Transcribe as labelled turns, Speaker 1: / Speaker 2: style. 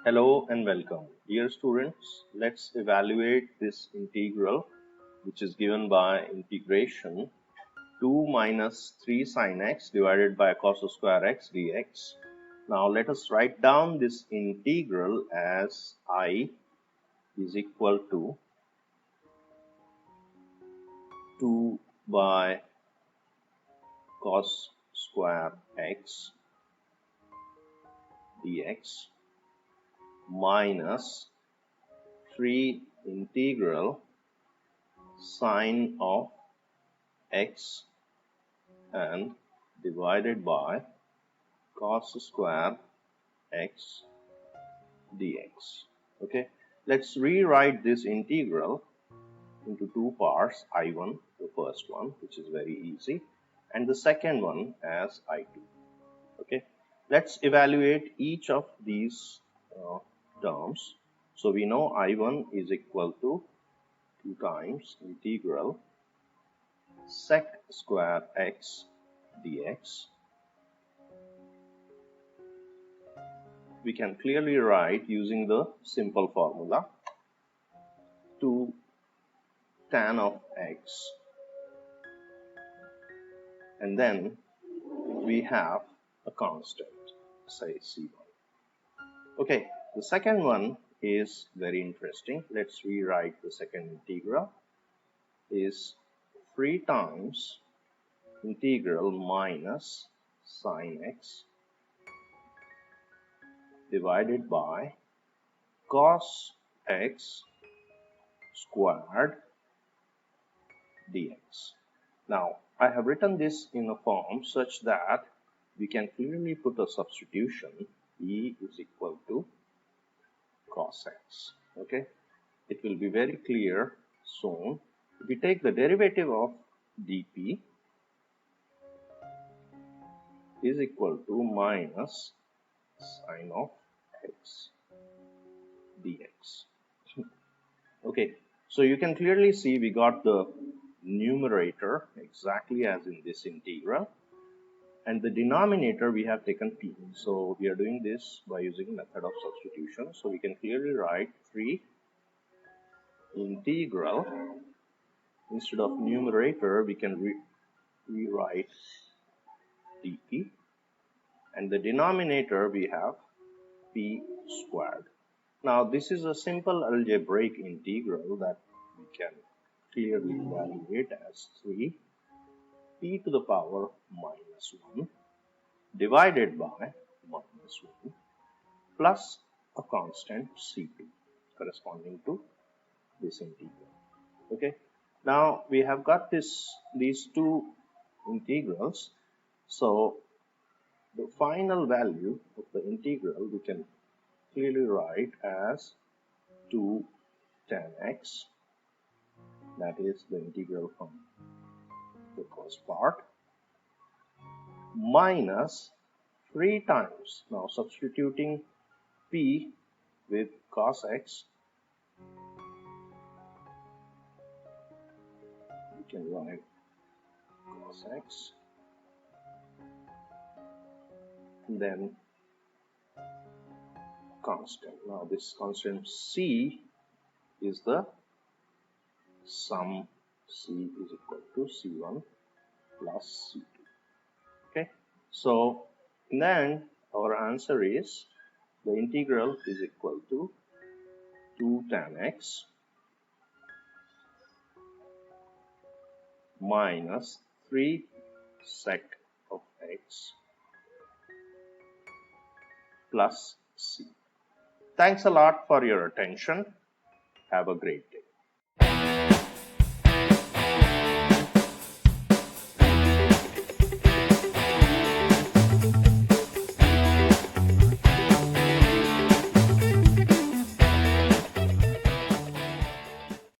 Speaker 1: Hello and welcome. Dear students, let's evaluate this integral which is given by integration 2 minus 3 sin x divided by cos square x dx. Now let us write down this integral as I is equal to 2 by cos square x dx minus 3 integral sine of x and divided by cos square x dx. Okay, let's rewrite this integral into two parts, I1, the first one, which is very easy, and the second one as I2. Okay, let's evaluate each of these terms. So we know I1 is equal to 2 times integral sec square x dx. We can clearly write using the simple formula 2 tan of x, and then we have a constant, say c1. Okay, the second one is very interesting. Let's rewrite the second integral is 3 times integral minus sine x divided by cos x squared dx. Now, I have written this in a form such that we can clearly put a substitution. E is equal to cos x. Okay, it will be very clear soon. If we take the derivative of dp is equal to minus sine of x dx. Okay, so you can clearly see we got the numerator exactly as in this integral, and the denominator we have taken p. So we are doing this by using method of substitution. So we can clearly write 3 integral, instead of numerator we can rewrite dp, and the denominator we have p squared. Now this is a simple algebraic integral that we can clearly evaluate as 3 p to the power minus 1 divided by minus 1 plus a constant c2 corresponding to this integral. Okay, now we have got these two integrals. So the final value of the integral we can clearly write as 2 tan x, that is the integral from the first part, minus 3 times, now substituting p with cos x, we can write cos x, and then constant. Now this constant c is the sum, c is equal to c1 plus c2. Okay, so then our answer is the integral is equal to 2 tan x minus 3 sec of x plus c. Thanks a lot for your attention. Have a great day.